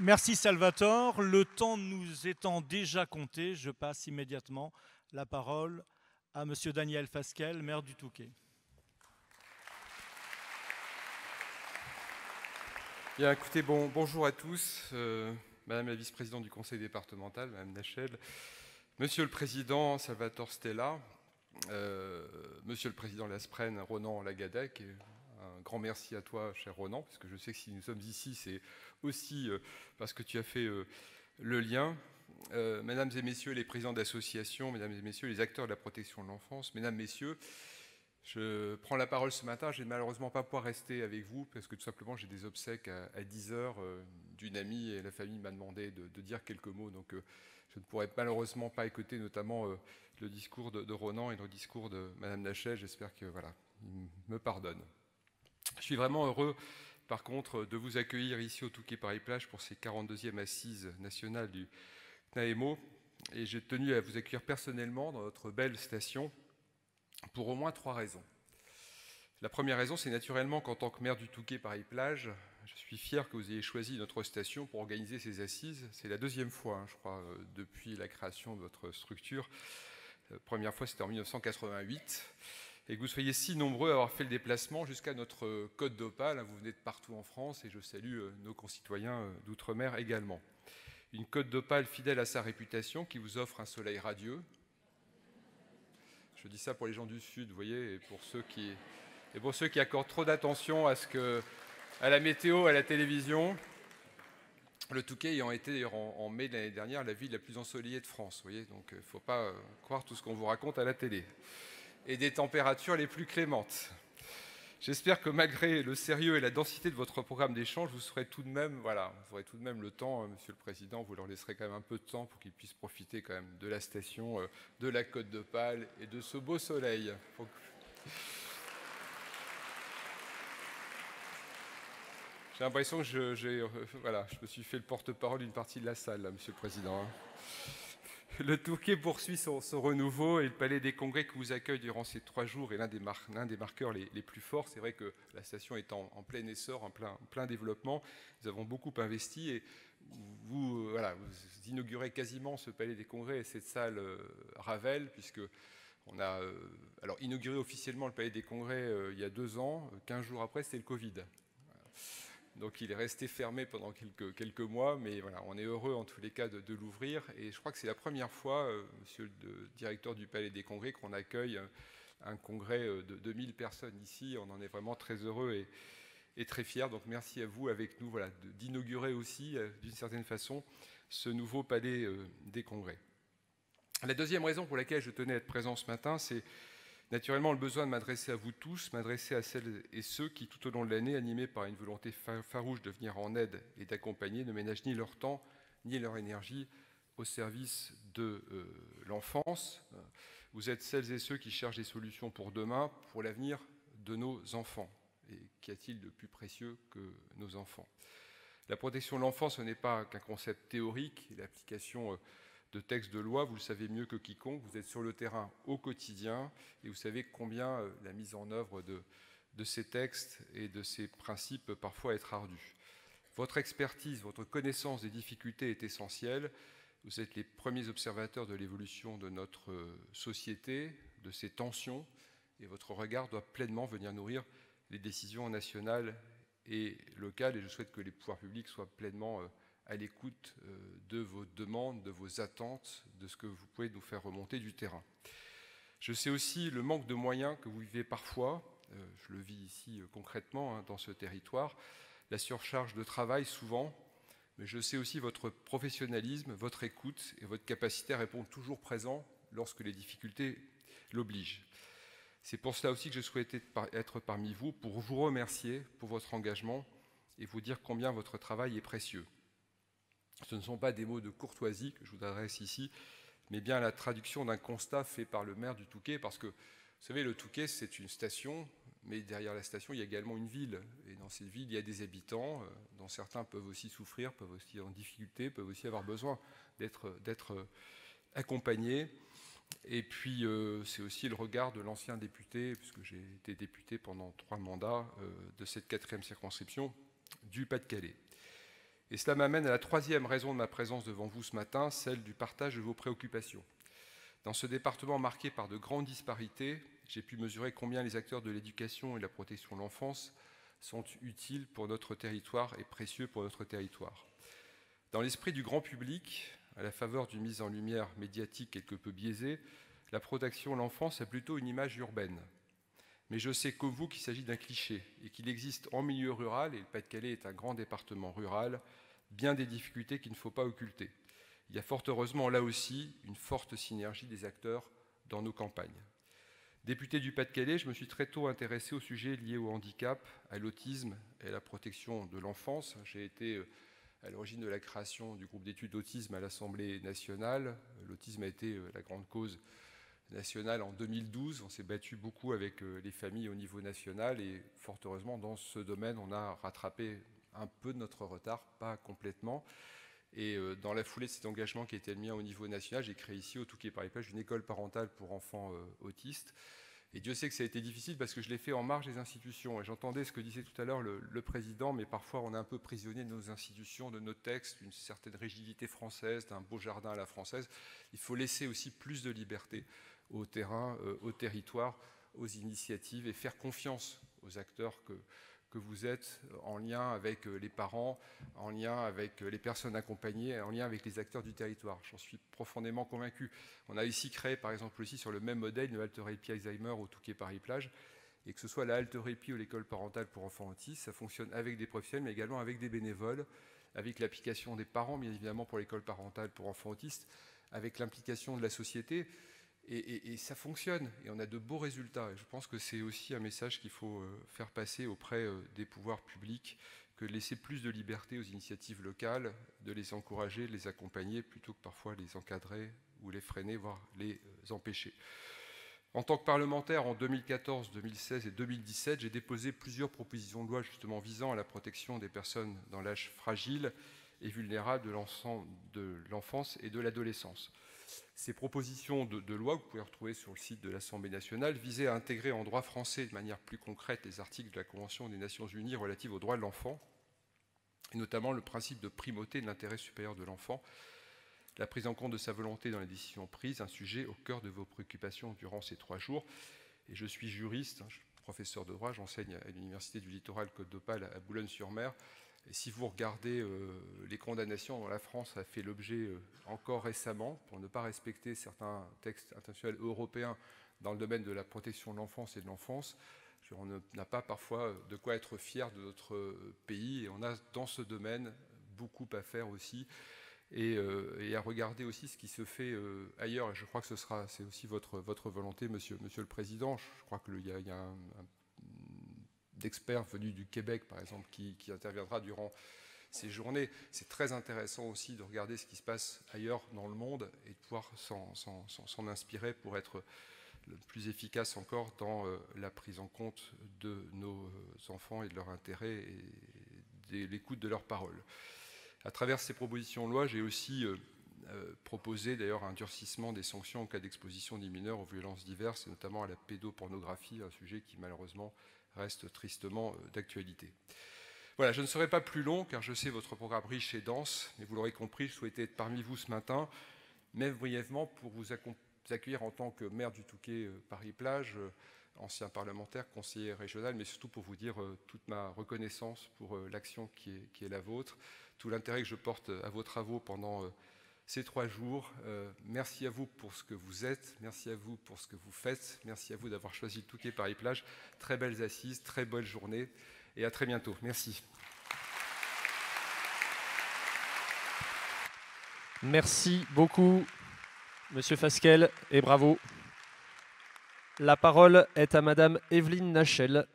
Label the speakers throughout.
Speaker 1: Merci Salvatore. Le temps nous étant déjà compté, je passe immédiatement la parole à Monsieur Daniel Fasquelle, maire du Touquet.
Speaker 2: Bien, écoutez, bonjour à tous. Madame la vice-présidente du conseil départemental, Madame Nachel, Monsieur le président Salvatore Stella, Monsieur le président Laspren, Ronan Lagadec, et un grand merci à toi, cher Ronan, parce que je sais que si nous sommes ici, c'est aussi parce que tu as fait le lien. Mesdames et messieurs les présidents d'associations, mesdames et messieurs les acteurs de la protection de l'enfance, mesdames, messieurs, je prends la parole ce matin. Je ne vais malheureusement pas pouvoir rester avec vous parce que tout simplement j'ai des obsèques à 10 heures d'une amie et la famille m'a demandé de dire quelques mots. Donc je ne pourrai malheureusement pas écouter notamment le discours de Ronan et le discours de Madame Lachey. J'espère que voilà, il me pardonne. Je suis vraiment heureux par contre de vous accueillir ici au Touquet Paris-Plage pour ces 42e assises nationales du CNAEMO et j'ai tenu à vous accueillir personnellement dans notre belle station pour au moins 3 raisons. La première raison, c'est naturellement qu'en tant que maire du Touquet Paris-Plage, je suis fier que vous ayez choisi notre station pour organiser ces assises. C'est la deuxième fois, je crois, depuis la création de votre structure. La première fois, c'était en 1988. Et que vous soyez si nombreux à avoir fait le déplacement jusqu'à notre Côte d'Opale. Vous venez de partout en France et je salue nos concitoyens d'outre-mer également. Une Côte d'Opale fidèle à sa réputation qui vous offre un soleil radieux. Je dis ça pour les gens du Sud, vous voyez, et pour ceux qui accordent trop d'attention à la météo, à la télévision. Le Touquet ayant été d'ailleurs en mai de l'année dernière la ville la plus ensoleillée de France, vous voyez, donc il ne faut pas croire tout ce qu'on vous raconte à la télé. Et des températures les plus clémentes. J'espère que malgré le sérieux et la densité de votre programme d'échange, vous aurez tout de même le temps, Monsieur le Président, vous leur laisserez quand même un peu de temps pour qu'ils puissent profiter quand même de la station, de la Côte d'Opale et de ce beau soleil. J'ai l'impression que je me suis fait le porte-parole d'une partie de la salle, là, Monsieur le Président. Le Touquet poursuit son renouveau et le Palais des Congrès qui vous accueille durant ces 3 jours est l'un des marqueurs les plus forts. C'est vrai que la station est en plein essor, en plein développement. Nous avons beaucoup investi et vous inaugurez quasiment ce Palais des Congrès et cette salle Ravel, puisque on a inauguré officiellement le Palais des Congrès il y a 2 ans. 15 jours après, c'était le Covid. Donc il est resté fermé pendant quelques mois, mais voilà, on est heureux en tous les cas de l'ouvrir. Et je crois que c'est la première fois, monsieur le directeur du Palais des Congrès, qu'on accueille un congrès de 2000 personnes ici. On en est vraiment très heureux et très fiers. Donc merci à vous avec nous d'inaugurer aussi, d'une certaine façon, ce nouveau Palais des Congrès. La deuxième raison pour laquelle je tenais à être présent ce matin, c'est naturellement, le besoin de m'adresser à vous tous, m'adresser à celles et ceux qui, tout au long de l'année, animés par une volonté farouche de venir en aide et d'accompagner, ne ménagent ni leur temps ni leur énergie au service de l'enfance. Vous êtes celles et ceux qui cherchent des solutions pour demain, pour l'avenir de nos enfants. Et qu'y a-t-il de plus précieux que nos enfants ? La protection de l'enfance, ce n'est pas qu'un concept théorique, l'application de textes de loi, vous le savez mieux que quiconque, vous êtes sur le terrain au quotidien et vous savez combien la mise en œuvre de ces textes et de ces principes peut parfois être ardue. Votre expertise, votre connaissance des difficultés est essentielle. Vous êtes les premiers observateurs de l'évolution de notre société, de ses tensions, et votre regard doit pleinement venir nourrir les décisions nationales et locales, et je souhaite que les pouvoirs publics soient pleinement à l'écoute de vos demandes, de vos attentes, de ce que vous pouvez nous faire remonter du terrain. Je sais aussi le manque de moyens que vous vivez parfois, je le vis ici concrètement dans ce territoire, la surcharge de travail souvent, mais je sais aussi votre professionnalisme, votre écoute et votre capacité à répondre toujours présent lorsque les difficultés l'obligent. C'est pour cela aussi que je souhaitais être parmi vous, pour vous remercier pour votre engagement et vous dire combien votre travail est précieux. Ce ne sont pas des mots de courtoisie que je vous adresse ici, mais bien la traduction d'un constat fait par le maire du Touquet, parce que, vous savez, le Touquet, c'est une station, mais derrière la station, il y a également une ville. Et dans cette ville, il y a des habitants, dont certains peuvent aussi souffrir, peuvent aussi être en difficulté, peuvent aussi avoir besoin d'être accompagnés. Et puis, c'est aussi le regard de l'ancien député, puisque j'ai été député pendant 3 mandats de cette 4e circonscription du Pas-de-Calais. Et cela m'amène à la troisième raison de ma présence devant vous ce matin, celle du partage de vos préoccupations. Dans ce département marqué par de grandes disparités, j'ai pu mesurer combien les acteurs de l'éducation et de la protection de l'enfance sont utiles pour notre territoire et précieux pour notre territoire. Dans l'esprit du grand public, à la faveur d'une mise en lumière médiatique quelque peu biaisée, la protection de l'enfance a plutôt une image urbaine. Mais je sais comme vous qu'il s'agit d'un cliché et qu'il existe en milieu rural, et le Pas-de-Calais est un grand département rural, bien des difficultés qu'il ne faut pas occulter. Il y a fort heureusement là aussi une forte synergie des acteurs dans nos campagnes. Député du Pas-de-Calais, je me suis très tôt intéressé aux sujets liés au handicap, à l'autisme et à la protection de l'enfance. J'ai été à l'origine de la création du groupe d'études autisme à l'Assemblée nationale. L'autisme a été la grande cause nationale en 2012. On s'est battu beaucoup avec les familles au niveau national et fort heureusement dans ce domaine on a rattrapé un peu de notre retard, pas complètement. Et dans la foulée de cet engagement qui a été le mien au niveau national, j'ai créé ici au Touquet-Paris-Plage une école parentale pour enfants autistes. Et Dieu sait que ça a été difficile parce que je l'ai fait en marge des institutions. Et j'entendais ce que disait tout à l'heure le président, mais parfois on est un peu prisonnier de nos institutions, de nos textes, d'une certaine rigidité française, d'un beau jardin à la française. Il faut laisser aussi plus de liberté au terrain, au territoire, aux initiatives et faire confiance aux acteurs que vous êtes en lien avec les parents, en lien avec les personnes accompagnées, en lien avec les acteurs du territoire. J'en suis profondément convaincu. On a ici créé, par exemple, aussi sur le même modèle, une haltérothérapie Alzheimer au Touquet-Paris-Plage, et que ce soit la haltérothérapie ou l'école parentale pour enfants autistes, ça fonctionne avec des professionnels, mais également avec des bénévoles, avec l'application des parents, bien évidemment, pour l'école parentale pour enfants autistes, avec l'implication de la société. Et ça fonctionne, et on a de beaux résultats. Et je pense que c'est aussi un message qu'il faut faire passer auprès des pouvoirs publics, que de laisser plus de liberté aux initiatives locales, de les encourager, de les accompagner, plutôt que parfois les encadrer ou les freiner, voire les empêcher. En tant que parlementaire, en 2014, 2016 et 2017, j'ai déposé plusieurs propositions de loi justement visant à la protection des personnes dans l'âge fragile et vulnérable de l'enfance et de l'adolescence. Ces propositions de loi, que vous pouvez retrouver sur le site de l'Assemblée nationale, visaient à intégrer en droit français de manière plus concrète les articles de la Convention des Nations Unies relative aux droits de l'enfant, et notamment le principe de primauté de l'intérêt supérieur de l'enfant, la prise en compte de sa volonté dans les décisions prises, un sujet au cœur de vos préoccupations durant ces 3 jours. Et je suis juriste, je suis professeur de droit, j'enseigne à l'Université du Littoral Côte d'Opale à Boulogne-sur-Mer. Et si vous regardez les condamnations dont la France a fait l'objet encore récemment pour ne pas respecter certains textes internationaux européens dans le domaine de la protection de l'enfance et de l'enfance, on n'a pas parfois de quoi être fier de notre pays. Et on a dans ce domaine beaucoup à faire aussi et à regarder aussi ce qui se fait ailleurs. Et je crois que c'est aussi votre volonté, monsieur le Président. Je crois qu'il y a un d'experts venus du Québec, par exemple, qui interviendra durant ces journées. C'est très intéressant aussi de regarder ce qui se passe ailleurs dans le monde et de pouvoir s'en inspirer pour être le plus efficace encore dans la prise en compte de nos enfants et de leur intérêt et de l'écoute de leurs paroles. À travers ces propositions de loi, j'ai aussi proposé d'ailleurs un durcissement des sanctions en cas d'exposition des mineurs aux violences diverses, et notamment à la pédopornographie, un sujet qui malheureusement reste tristement d'actualité. Voilà, je ne serai pas plus long, car je sais votre programme riche et dense, mais vous l'aurez compris, je souhaitais être parmi vous ce matin, mais brièvement pour vous accueillir en tant que maire du Touquet-Paris-Plage, ancien parlementaire, conseiller régional, mais surtout pour vous dire toute ma reconnaissance pour l'action qui est la vôtre, tout l'intérêt que je porte à vos travaux pendant ces 3 jours. Merci à vous pour ce que vous êtes, merci à vous pour ce que vous faites, merci à vous d'avoir choisi le Touquet-Paris-Plage. Très belles assises, très bonne journée et à très bientôt. Merci.
Speaker 3: Merci beaucoup, Monsieur Fasquelle, et bravo. La parole est à Madame Evelyne Nachel,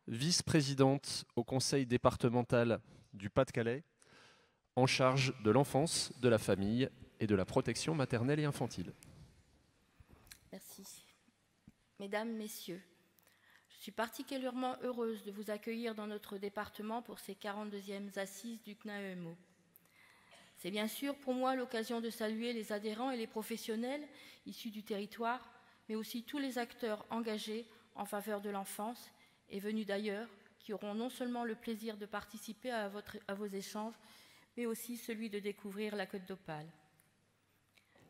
Speaker 3: vice-présidente au Conseil départemental du Pas-de-Calais, en charge de l'enfance, de la famille et de la protection maternelle et infantile.
Speaker 4: Merci. Mesdames, Messieurs, je suis particulièrement heureuse de vous accueillir dans notre département pour ces 42e assises du CNAEMO. C'est bien sûr pour moi l'occasion de saluer les adhérents et les professionnels issus du territoire, mais aussi tous les acteurs engagés en faveur de l'enfance et venus d'ailleurs, qui auront non seulement le plaisir de participer à vos échanges, mais aussi celui de découvrir la Côte d'Opale.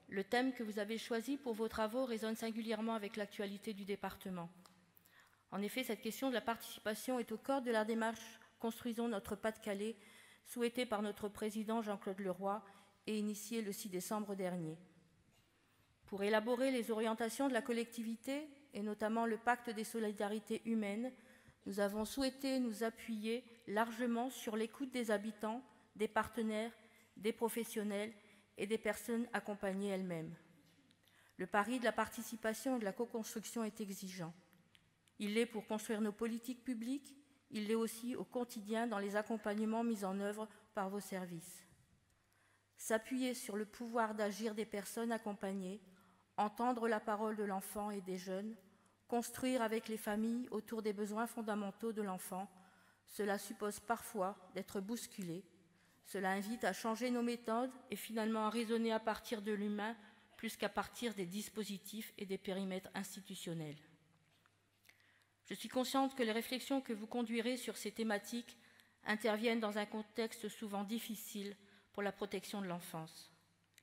Speaker 4: Le thème que vous avez choisi pour vos travaux résonne singulièrement avec l'actualité du département. En effet, cette question de la participation est au cœur de la démarche « Construisons notre Pas-de-Calais » souhaitée par notre président Jean-Claude Leroy et initiée le 6 décembre dernier. Pour élaborer les orientations de la collectivité, et notamment le pacte des solidarités humaines, nous avons souhaité nous appuyer largement sur l'écoute des habitants, des partenaires, des professionnels et des personnes accompagnées elles-mêmes. Le pari de la participation et de la co-construction est exigeant. Il l'est pour construire nos politiques publiques, il l'est aussi au quotidien dans les accompagnements mis en œuvre par vos services. S'appuyer sur le pouvoir d'agir des personnes accompagnées, entendre la parole de l'enfant et des jeunes, construire avec les familles autour des besoins fondamentaux de l'enfant, cela suppose parfois d'être bousculé. Cela invite à changer nos méthodes et finalement à raisonner à partir de l'humain plus qu'à partir des dispositifs et des périmètres institutionnels. Je suis consciente que les réflexions que vous conduirez sur ces thématiques interviennent dans un contexte souvent difficile pour la protection de l'enfance.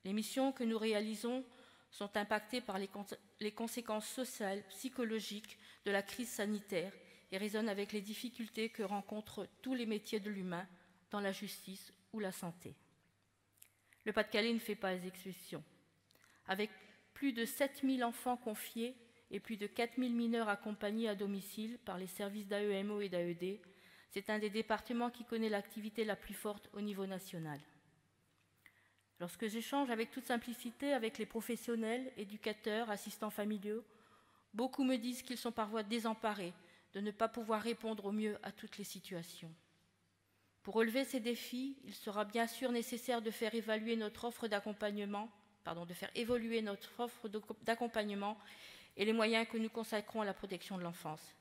Speaker 4: Les missions que nous réalisons sont impactées par les conséquences sociales, psychologiques de la crise sanitaire et résonnent avec les difficultés que rencontrent tous les métiers de l'humain dans la justice ou la santé. Le Pas-de-Calais ne fait pas exception. Avec plus de 7000 enfants confiés et plus de 4000 mineurs accompagnés à domicile par les services d'AEMO et d'AED, c'est un des départements qui connaît l'activité la plus forte au niveau national. Lorsque j'échange avec toute simplicité avec les professionnels, éducateurs, assistants familiaux, beaucoup me disent qu'ils sont parfois désemparés de ne pas pouvoir répondre au mieux à toutes les situations. Pour relever ces défis, il sera bien sûr nécessaire de faire évoluer notre offre d'accompagnement et les moyens que nous consacrons à la protection de l'enfance.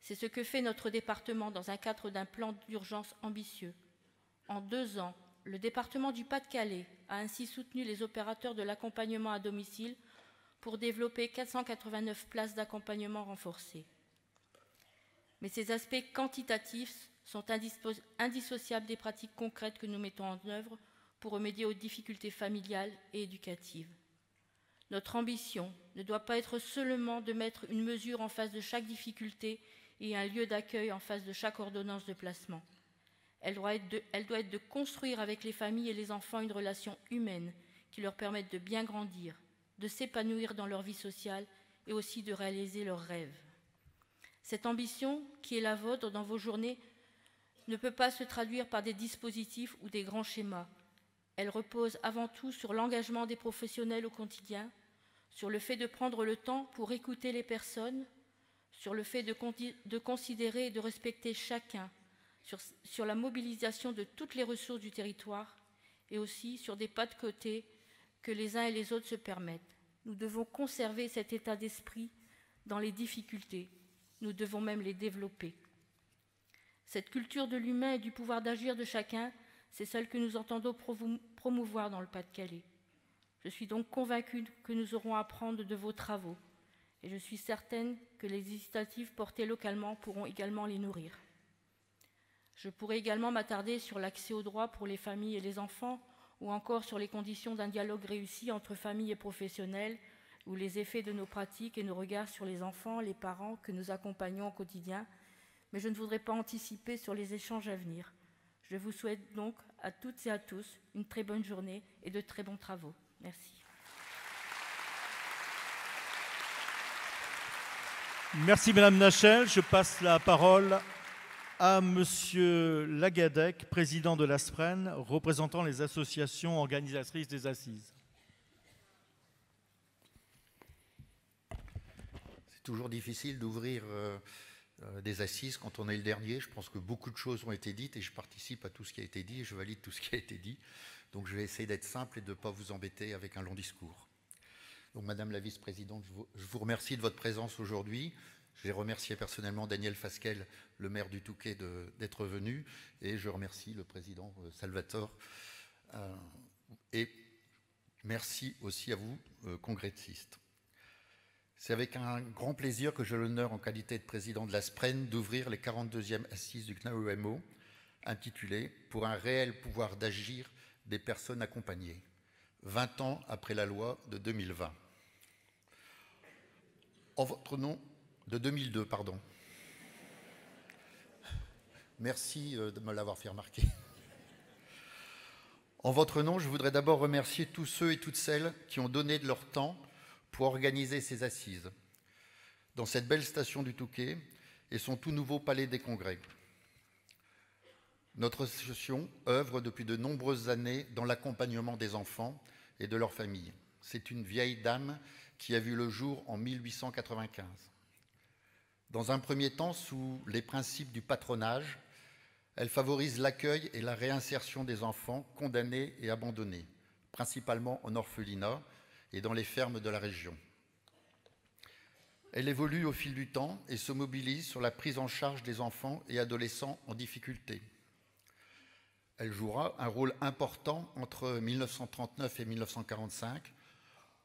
Speaker 4: C'est ce que fait notre département dans un cadre d'un plan d'urgence ambitieux. En 2 ans, le département du Pas-de-Calais a ainsi soutenu les opérateurs de l'accompagnement à domicile pour développer 489 places d'accompagnement renforcées. Mais ces aspects quantitatifs sont indissociables des pratiques concrètes que nous mettons en œuvre pour remédier aux difficultés familiales et éducatives. Notre ambition ne doit pas être seulement de mettre une mesure en face de chaque difficulté et un lieu d'accueil en face de chaque ordonnance de placement. Elle doit être de construire avec les familles et les enfants une relation humaine qui leur permette de bien grandir, de s'épanouir dans leur vie sociale et aussi de réaliser leurs rêves. Cette ambition, qui est la vôtre dans vos journées, ne peut pas se traduire par des dispositifs ou des grands schémas. Elle repose avant tout sur l'engagement des professionnels au quotidien, sur le fait de prendre le temps pour écouter les personnes, sur le fait de considérer et de respecter chacun, sur la mobilisation de toutes les ressources du territoire et aussi sur des pas de côté que les uns et les autres se permettent. Nous devons conserver cet état d'esprit dans les difficultés. Nous devons même les développer. Cette culture de l'humain et du pouvoir d'agir de chacun, c'est celle que nous entendons promouvoir dans le Pas-de-Calais. Je suis donc convaincue que nous aurons à apprendre de vos travaux et je suis certaine que les initiatives portées localement pourront également les nourrir. Je pourrais également m'attarder sur l'accès aux droits pour les familles et les enfants ou encore sur les conditions d'un dialogue réussi entre familles et professionnels ou les effets de nos pratiques et nos regards sur les enfants, les parents que nous accompagnons au quotidien, mais je ne voudrais pas anticiper sur les échanges à venir. Je vous souhaite donc à toutes et à tous une très bonne journée et de très bons travaux. Merci.
Speaker 1: Merci Madame Nachel. Je passe la parole à Monsieur Lagadec, président de l'ASPREN, représentant les associations organisatrices des assises.
Speaker 5: C'est toujours difficile d'ouvrir des assises quand on est le dernier. Je pense que beaucoup de choses ont été dites et je participe à tout ce qui a été dit et je valide tout ce qui a été dit. Donc je vais essayer d'être simple et de ne pas vous embêter avec un long discours. Donc Madame la vice-présidente, je vous remercie de votre présence aujourd'hui. J'ai remercié personnellement Daniel Fasquelle, le maire du Touquet, d'être venu et je remercie le président Salvatore. Et merci aussi à vous, congressistes. C'est avec un grand plaisir que j'ai l'honneur, en qualité de président de l'ASPREN, d'ouvrir les 42e assises du CNAEMO, intitulé « Pour un réel pouvoir d'agir des personnes accompagnées », 20 ans après la loi de 2020. En votre nom, de 2002, pardon. Merci de me l'avoir fait remarquer. En votre nom, je voudrais d'abord remercier tous ceux et toutes celles qui ont donné de leur temps pour organiser ces assises dans cette belle station du Touquet et son tout nouveau palais des Congrès. Notre association œuvre depuis de nombreuses années dans l'accompagnement des enfants et de leurs familles. C'est une vieille dame qui a vu le jour en 1895. Dans un premier temps, sous les principes du patronage, elle favorise l'accueil et la réinsertion des enfants condamnés et abandonnés, principalement en orphelinat et dans les fermes de la région. Elle évolue au fil du temps et se mobilise sur la prise en charge des enfants et adolescents en difficulté. Elle jouera un rôle important entre 1939 et 1945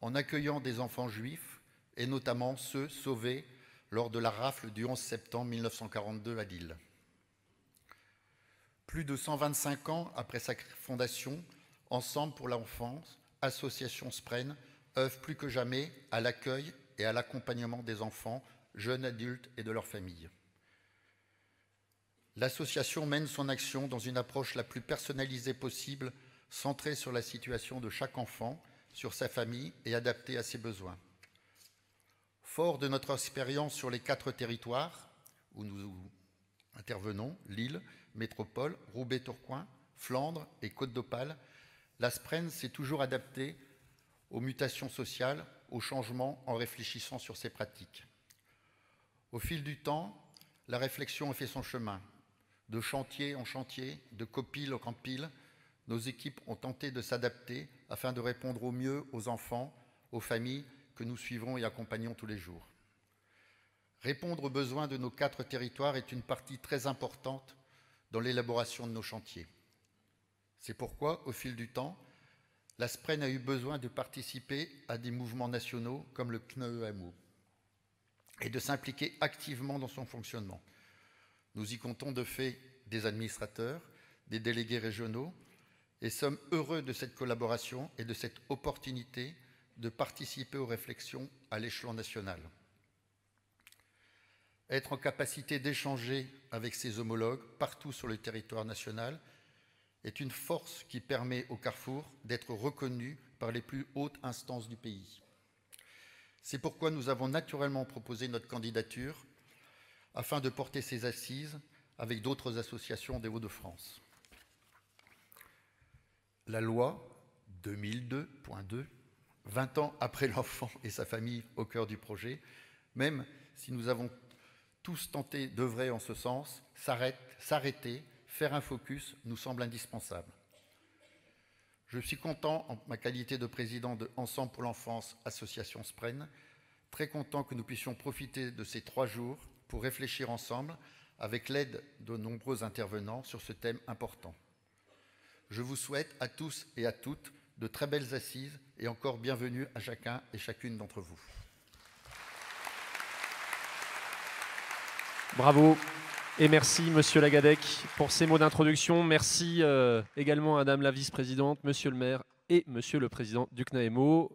Speaker 5: en accueillant des enfants juifs et notamment ceux sauvés lors de la rafle du 11 septembre 1942 à Lille. Plus de 125 ans après sa fondation, Ensemble pour l'enfance, Association Spren œuvre plus que jamais à l'accueil et à l'accompagnement des enfants, jeunes adultes et de leurs familles. L'association mène son action dans une approche la plus personnalisée possible, centrée sur la situation de chaque enfant, sur sa famille et adaptée à ses besoins. Fort de notre expérience sur les 4 territoires où nous intervenons, Lille, Métropole, Roubaix-Tourcoing, Flandre et Côte d'Opale, la Spren s'est toujours adaptée aux mutations sociales, aux changements en réfléchissant sur ses pratiques. Au fil du temps, la réflexion a fait son chemin. De chantier en chantier, de copile en copile, nos équipes ont tenté de s'adapter afin de répondre au mieux aux enfants, aux familles que nous suivons et accompagnons tous les jours. Répondre aux besoins de nos 4 territoires est une partie très importante dans l'élaboration de nos chantiers. C'est pourquoi, au fil du temps, la Spren a eu besoin de participer à des mouvements nationaux comme le CNEEMO et de s'impliquer activement dans son fonctionnement. Nous y comptons de fait des administrateurs, des délégués régionaux et sommes heureux de cette collaboration et de cette opportunité de participer aux réflexions à l'échelon national. Être en capacité d'échanger avec ses homologues partout sur le territoire national est une force qui permet au Carrefour d'être reconnu par les plus hautes instances du pays. C'est pourquoi nous avons naturellement proposé notre candidature afin de porter ces assises avec d'autres associations des Hauts-de-France. La loi 2002.2, 20 ans après l'enfant et sa famille au cœur du projet, même si nous avons tous tenté d'œuvrer en ce sens, s'arrêter, faire un focus nous semble indispensable. Je suis content, en ma qualité de président de Ensemble pour l'enfance, Association Spren, très content que nous puissions profiter de ces 3 jours pour réfléchir ensemble, avec l'aide de nombreux intervenants, sur ce thème important. Je vous souhaite à tous et à toutes de très belles assises et encore bienvenue à chacun et chacune d'entre vous.
Speaker 3: Bravo et merci Monsieur Lagadec pour ces mots d'introduction. Merci également à Madame la vice-présidente, Monsieur le maire et Monsieur le président du CNAEMO.